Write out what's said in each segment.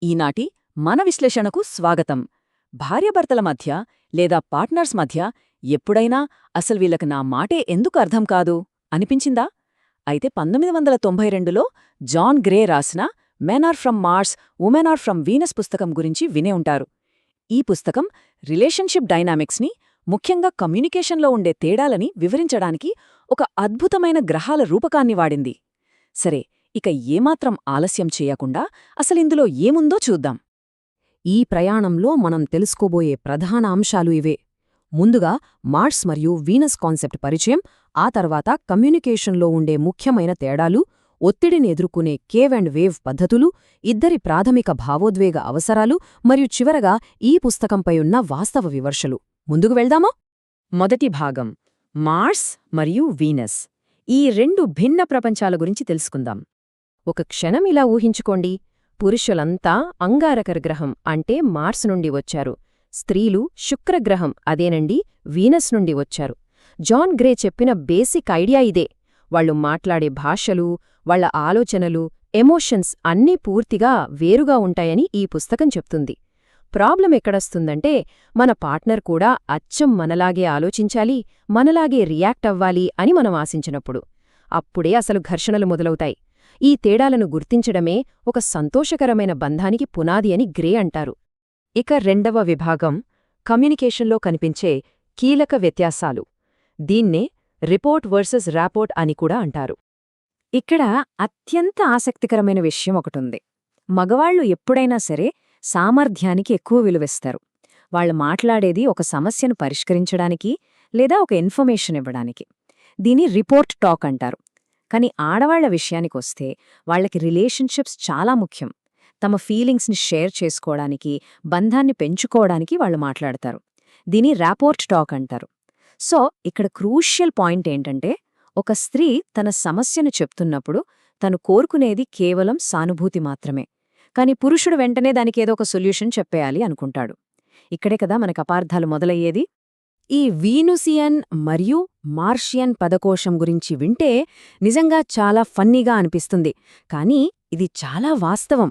ఈనాటి మన విశ్లేషణకు స్వాగతం. భార్యాభర్తల మధ్య లేదా పార్ట్నర్స్ మధ్య ఎప్పుడైనా అసలు వీళ్ళకి నా మాటే ఎందుకు అర్థం కాదు అనిపించిందా? అయితే 1992లో జాన్ గ్రే రాసిన men are from Mars, women are from Venus పుస్తకం గురించి వినే ఉంటారు. ఈ పుస్తకం రిలేషన్షిప్ డైనామిక్స్ని, ముఖ్యంగా కమ్యూనికేషన్లో ఉండే తేడాలని వివరించడానికి ఒక అద్భుతమైన గ్రహాల రూపకాన్ని వాడింది. సరే, ఇక ఏమాత్రం ఆలస్యం చేయకుండా అసలిందులో ఏముందో చూద్దాం. ఈ ప్రయాణంలో మనం తెలుసుకోబోయే ప్రధాన అంశాలు ఇవే. ముందుగా మార్స్ మరియు వీనస్ కాన్సెప్ట్ పరిచయం, ఆ తర్వాత కమ్యూనికేషన్లో ఉండే ముఖ్యమైన తేడాలు, ఒత్తిడిని ఎదుర్కొనే కేవ్ అండ్ వేవ్ పద్ధతులు, ఇద్దరి ప్రాథమిక భావోద్వేగ అవసరాలు మరియు చివరగా ఈ పుస్తకంపై ఉన్న వాస్తవ విమర్శలు. ముందుకు వెళ్దామా? మొదటి భాగం, మార్స్ మరియు వీనస్. ఈ రెండు భిన్న ప్రపంచాల గురించి తెలుసుకుందాం. ఒక క్షణం ఇలా ఊహించుకోండి. పురుషులంతా అంగారకర గ్రహం అంటే మార్స్ నుండి వచ్చారు. స్త్రీలు శుక్రగ్రహం అదేనండి వీనస్ నుండి వచ్చారు. జాన్ గ్రే చెప్పిన బేసిక్ ఐడియా ఇదే. వాళ్లు మాట్లాడే భాషలు, వాళ్ల ఆలోచనలు, ఎమోషన్స్ అన్నీ పూర్తిగా వేరుగా ఉంటాయని ఈ పుస్తకం చెప్తుంది. ప్రాబ్లం ఎక్కడొస్తుందంటే, మన పార్ట్నర్ కూడా అచ్చం మనలాగే ఆలోచించాలి, మనలాగే రియాక్ట్ అవ్వాలి అని మనం ఆశించినప్పుడు. అప్పుడే అసలు ఘర్షణలు మొదలవుతాయి. ఈ తేడాలను గుర్తించడమే ఒక సంతోషకరమైన బంధానికి పునాది అని గ్రే అంటారు. ఇక రెండవ విభాగం, కమ్యూనికేషన్లో కనిపించే కీలక వ్యత్యాసాలు. దీన్నే రిపోర్ట్ వర్సెస్ రాపోర్ట్ అని కూడా అంటారు. ఇక్కడ అత్యంత ఆసక్తికరమైన విషయం ఒకటుంది. మగవాళ్లు ఎప్పుడైనా సరే సామర్థ్యానికి ఎక్కువ విలువిస్తారు. వాళ్ళు మాట్లాడేది ఒక సమస్యను పరిష్కరించడానికి లేదా ఒక ఇన్ఫర్మేషన్ ఇవ్వడానికి. దీని రిపోర్ట్ టాక్ అంటారు. కాని ఆడవాళ్ల విషయానికొస్తే వాళ్లకి రిలేషన్షిప్స్ చాలా ముఖ్యం. తమ ఫీలింగ్స్ని షేర్ చేసుకోవడానికి, బంధాన్ని పెంచుకోవడానికి వాళ్ళు మాట్లాడతారు. దీని రాపోర్ట్ టాక్ అంటారు. సో ఇక్కడ క్రూషియల్ పాయింట్ ఏంటంటే, ఒక స్త్రీ తన సమస్యను చెప్తున్నప్పుడు తను కోరుకునేది కేవలం సానుభూతి మాత్రమే. కాని పురుషుడు వెంటనే దానికేదో ఒక సొల్యూషన్ చెప్పేయాలి అనుకుంటాడు. ఇక్కడే కదా మనకు అపార్థాలు మొదలయ్యేది. ఈ వీనుసియన్ మరియు మార్షియన్ పదకోశం గురించి వింటే నిజంగా చాలా ఫన్నీగా అనిపిస్తుంది. కానీ ఇది చాలా వాస్తవం.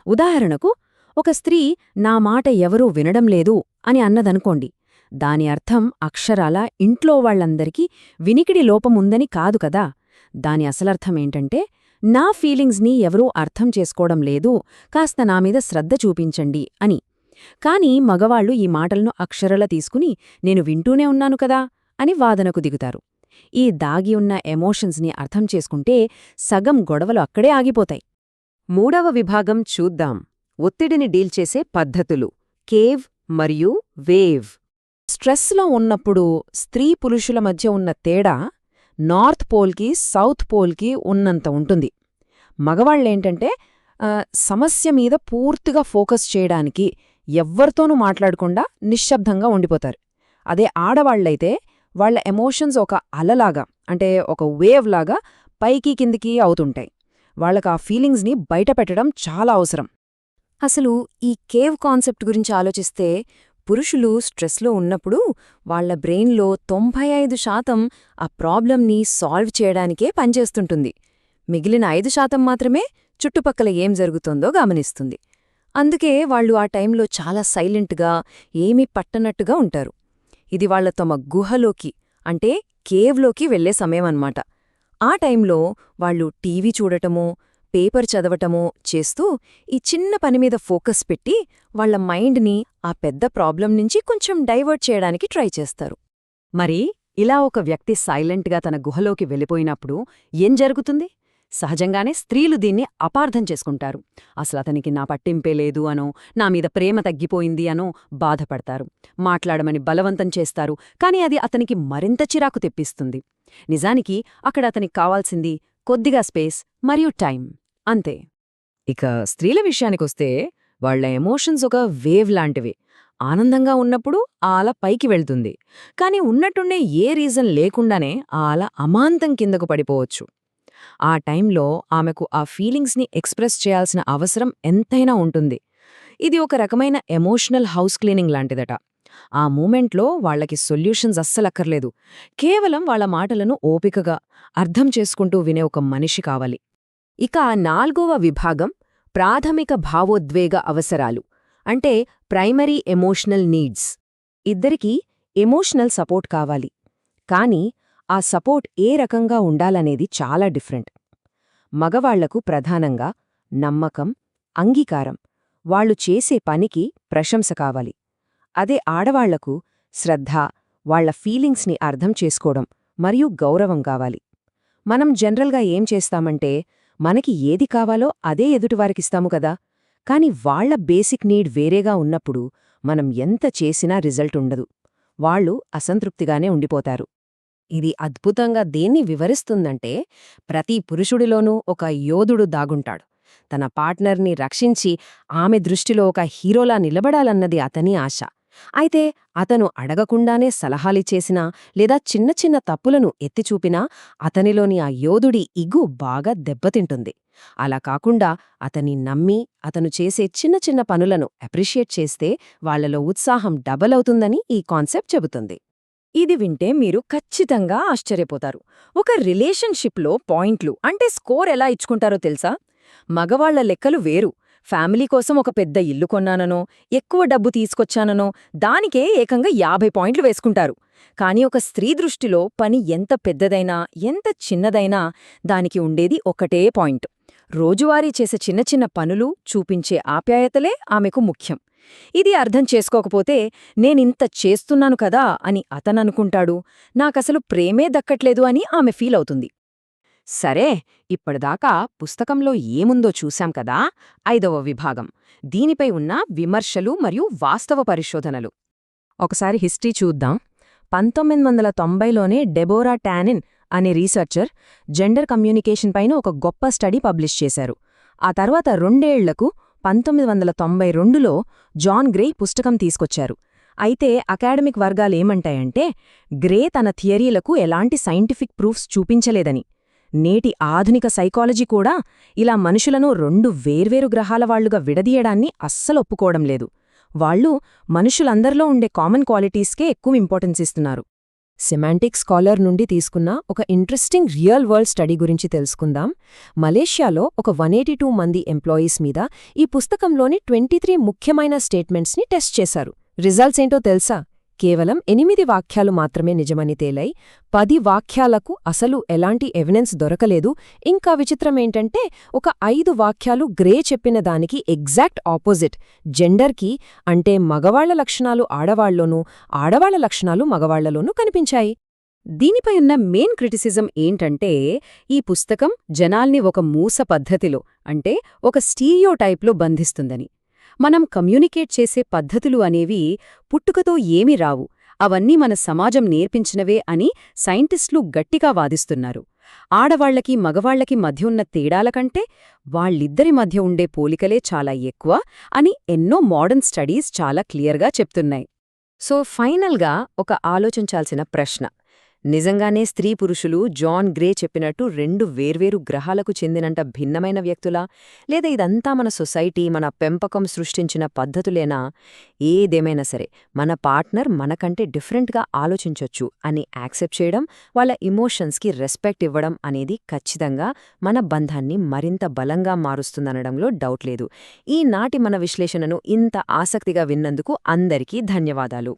ఉదాహరణకు, ఒక స్త్రీ నా మాట ఎవరూ వినడం లేదు అని అన్నదనుకోండి. దాని అర్థం అక్షరాల ఇంట్లో వాళ్లందరికీ వినికిడి లోపముందని కాదు కదా. దాని అసలర్థమేంటంటే, నా ఫీలింగ్స్ని ఎవరూ అర్థం చేసుకోవడం లేదు, కాస్త నామీద శ్రద్ధ చూపించండి అని. కాని మగవాళ్లు ఈ మాటలను అక్షరాల తీసుకుని నేను వింటూనే ఉన్నాను కదా అని వాదనకు దిగుతారు. ఈ దాగి ఉన్న ఎమోషన్స్ని అర్థం చేసుకుంటే సగం గొడవలు అక్కడే ఆగిపోతాయి. మూడవ విభాగం చూద్దాం, ఒత్తిడిని డీల్ చేసే పద్ధతులు, కేవ్ మరియు వేవ్. స్ట్రెస్లో ఉన్నప్పుడు స్త్రీ పురుషుల మధ్య ఉన్న తేడా నార్త్ పోల్కి సౌత్ పోల్కి ఉన్నంత ఉంటుంది. మగవాళ్లేంటంటే సమస్య మీద పూర్తిగా ఫోకస్ చేయడానికి ఎవ్వరితోనూ మాట్లాడకుండా నిశ్శబ్దంగా ఉండిపోతారు. అదే ఆడవాళ్లైతే వాళ్ల ఎమోషన్స్ ఒక అలలాగా, అంటే ఒక వేవ్ లాగా పైకి కిందికి అవుతుంటాయి. వాళ్లకు ఆ ఫీలింగ్స్ని బయటపెట్టడం చాలా అవసరం. అసలు ఈ కేవ్ కాన్సెప్ట్ గురించి ఆలోచిస్తే, పురుషులు స్ట్రెస్లో ఉన్నప్పుడు వాళ్ల బ్రెయిన్లో 95% ఆ ప్రాబ్లంని సాల్వ్ చేయడానికే పనిచేస్తుంటుంది. మిగిలిన 5% మాత్రమే చుట్టుపక్కల ఏం జరుగుతోందో గమనిస్తుంది. అందుకే వాళ్లు ఆ టైంలో చాలా సైలెంట్గా, ఏమీ పట్టనట్టుగా ఉంటారు. ఇది వాళ్ల తమ గుహలోకి, అంటే కేవ్లోకి వెళ్లే సమయమన్నమాట. ఆ టైంలో వాళ్లు టీవీ చూడటమో, పేపర్ చదవటమో చేస్తూ ఈ చిన్న పనిమీద ఫోకస్ పెట్టి వాళ్ల మైండ్ని ఆ పెద్ద ప్రాబ్లం నుంచి కొంచెం డైవర్ట్ చేయడానికి ట్రై చేస్తారు. మరి ఇలా ఒక వ్యక్తి సైలెంట్గా తన గుహలోకి వెళ్ళిపోయినప్పుడు ఏం జరుగుతుంది? సహజంగానే స్త్రీలు దీన్ని అపార్థం చేసుకుంటారు. అసలతనికి నా పట్టింపే లేదు అనో, నా మీద ప్రేమ తగ్గిపోయింది అనో బాధపడతారు. మాట్లాడమని బలవంతం చేస్తారు. కాని అది అతనికి మరింత చిరాకు తెప్పిస్తుంది. నిజానికి అక్కడ అతనికి కావాల్సింది కొద్దిగా స్పేస్ మరియు టైం, అంతే. ఇక స్త్రీల విషయానికొస్తే వాళ్ల ఎమోషన్స్ ఒక వేవ్ లాంటివి. ఆనందంగా ఉన్నప్పుడు ఆ అల పైకి వెళ్తుంది. కాని ఉన్నట్టుండే ఏ రీజన్ లేకుండానే ఆ అల అమాంతం కిందకు పడిపోవచ్చు. ఆ టైంలో ఆమెకు ఆ ఫీలింగ్స్ని ఎక్స్ప్రెస్ చేయాల్సిన అవసరం ఎంతైనా ఉంటుంది. ఇది ఒక రకమైన ఎమోషనల్ హౌస్ క్లీనింగ్ లాంటిదట. ఆ మూమెంట్లో వాళ్లకి సొల్యూషన్స్ అస్సలక్కర్లేదు. కేవలం వాళ్ల మాటలను ఓపికగా అర్థం చేసుకుంటూ వినే ఒక మనిషి కావాలి. ఇక 4వ విభాగం, ప్రాథమిక భావోద్వేగ అవసరాలు అంటే ప్రైమరీ ఎమోషనల్ నీడ్స్. ఇద్దరికీ ఎమోషనల్ సపోర్ట్ కావాలి, కానీ ఆ సపోర్ట్ ఏ రకంగా ఉండాలనేది చాలా డిఫరెంట్. మగవాళ్లకు ప్రధానంగా నమ్మకం, అంగీకారం, వాళ్లు చేసే పనికి ప్రశంస కావాలి. అదే ఆడవాళ్లకు శ్రద్ధ, వాళ్ల ఫీలింగ్స్ని అర్థం చేసుకోవడం మరియు గౌరవం కావాలి. మనం జనరల్గా ఏం చేస్తామంటే మనకి ఏది కావాలో అదే ఎదుటివారికిస్తాము కదా, కాని వాళ్ల బేసిక్ నీడ్ వేరేగా ఉన్నప్పుడు మనం ఎంత చేసినా రిజల్ట్ ఉండదు. వాళ్లు అసంతృప్తిగానే ఉండిపోతారు. ఇది అద్భుతంగా దేన్ని వివరిస్తుందంటే ప్రతి పురుషుడిలోనూ ఒక యోధుడు దాగుంటాడు. తన పార్ట్నర్ని రక్షించి ఆమె దృష్టిలో ఒక హీరోలా నిలబడాలన్నది అతని ఆశ. అయితే అతను అడగకుండానే సలహాలిచ్చేసినా లేదా చిన్న చిన్న తప్పులను ఎత్తిచూపినా అతనిలోని ఆ యోధుడి ఇగు బాగా దెబ్బతింటుంది. అలా కాకుండా అతన్ని నమ్మి అతను చేసే చిన్న చిన్న పనులను అప్రిషియేట్ చేస్తే వాళ్లలో ఉత్సాహం డబల్ అవుతుందని ఈ కాన్సెప్ట్ చెబుతుంది. ఇది వింటే మీరు ఖచ్చితంగా ఆశ్చర్యపోతారు. ఒక రిలేషన్షిప్లో పాయింట్లు అంటే స్కోర్ ఎలా ఇచ్చుకుంటారో తెలుసా? మగవాళ్ల లెక్కలు వేరు. ఫ్యామిలీ కోసం ఒక పెద్ద ఇల్లు కొన్నాననో, ఎక్కువ డబ్బు తీసుకొచ్చాననో దానికే ఏకంగా 50 పాయింట్లు వేసుకుంటారు. కాని ఒక స్త్రీ దృష్టిలో పని ఎంత పెద్దదైనా, ఎంత చిన్నదైనా దానికి ఉండేది ఒకటే పాయింట్. రోజువారీ చేసే చిన్న చిన్న పనులు, చూపించే ఆప్యాయతలే ఆమెకు ముఖ్యం. ఇది అర్థం చేసుకోకపోతే నేనింత చేస్తున్నాను కదా అని అతననుకుంటాడు, నాకసలు ప్రేమే దక్కట్లేదు అని ఆమె ఫీలవుతుంది. సరే, ఇప్పటిదాకా పుస్తకంలో ఏముందో చూశాం కదా. 5వ విభాగం, దీనిపై ఉన్న విమర్శలు మరియు వాస్తవ పరిశోధనలు. ఒకసారి హిస్టరీ చూద్దాం. 1990లోనే డెబోరా టానిన్ అనే రీసెర్చర్ జెండర్ కమ్యూనికేషన్ పైన ఒక గొప్ప స్టడీ పబ్లిష్ చేశారు. ఆ తర్వాత 2 ఏళ్లకు 1992లో జాన్ గ్రే పుస్తకం తీసుకొచ్చారు. అయితే అకాడమిక్ వర్గాలేమంటాయంటే గ్రే తన థియరీలకు ఎలాంటి సైంటిఫిక్ ప్రూఫ్స్ చూపించలేదని. నేటి ఆధునిక సైకాలజీ కూడా ఇలా మనుషులను 2 వేర్వేరు గ్రహాలవాళ్లుగా విడదీయడాన్ని అస్సలొప్పుకోవడం లేదు. వాళ్లు మనుషులందరిలో ఉండే కామన్ క్వాలిటీస్కే ఎక్కువ ఇంపార్టెన్స్ ఇస్తున్నారు. సెమాంటిక్ స్కాలర్ నుండి తీసుకున్న ఒక ఇంట్రెస్టింగ్ రియల్ వరల్డ్ స్టడీ గురించి తెలుసుకుందాం. మలేషియాలో ఒక 182 మంది ఎంప్లాయీస్ మీద ఈ పుస్తకంలోని 23 ముఖ్యమైన స్టేట్మెంట్స్ని టెస్ట్ చేశారు. రిజల్ట్స్ ఏంటో తెలుసా? కేవలం 8 వాక్యాలు మాత్రమే నిజమని తేలాయి. 10 వాక్యాలకు అసలు ఎలాంటి ఎవిడెన్స్ దొరకలేదు. ఇంకా విచిత్రమేంటంటే ఒక 5 వాక్యాలు గ్రే చెప్పిన దానికి ఎగ్జాక్ట్ ఆపోజిట్, జెండర్కి అంటే మగవాళ్ల లక్షణాలు ఆడవాళ్లోనూ, ఆడవాళ్ల లక్షణాలు మగవాళ్లలోనూ కనిపించాయి. దీనిపై ఉన్న మెయిన్ క్రిటిసిజం ఏంటంటే ఈ పుస్తకం జనాల్ని ఒక మూస పద్ధతిలో అంటే ఒక స్టీరియోటైప్లో బంధిస్తుందని. మనం కమ్యూనికేట్ చేసే పద్ధతులు అనేవి పుట్టుకతో ఏమీ రావు, అవన్నీ మన సమాజం నేర్పించినవే అని సైంటిస్టులు గట్టిగా వాదిస్తున్నారు. ఆడవాళ్లకి మగవాళ్లకి మధ్య ఉన్న తేడాల కంటే వాళ్ళిద్దరి మధ్య ఉండే పోలికలే చాలా ఎక్కువ అని ఎన్నో మోడర్న్ స్టడీస్ చాలా క్లియర్గా చెప్తున్నాయి. సో ఫైనల్గా ఒక ఆలోచించాల్సిన ప్రశ్న, నిజంగానే స్త్రీ పురుషులు జాన్ గ్రే చెప్పినట్టు 2 వేర్వేరు గ్రహాలకు చెందినంట భిన్నమైన వ్యక్తులా, లేదా ఇదంతా మన సొసైటీ, మన పెంపకం సృష్టించిన పద్ధతులేనా? ఏదేమైనా సరే మన పార్ట్నర్ మనకంటే డిఫరెంట్గా ఆలోచించొచ్చు అని యాక్సెప్ట్ చేయడం, వాళ్ళ ఇమోషన్స్కి రెస్పెక్ట్ ఇవ్వడం అనేది ఖచ్చితంగా మన బంధాన్ని మరింత బలంగా మారుస్తుందనడంలో డౌట్ లేదు. ఈనాటి మన విశ్లేషణను ఇంత ఆసక్తిగా విన్నందుకు అందరికీ ధన్యవాదాలు.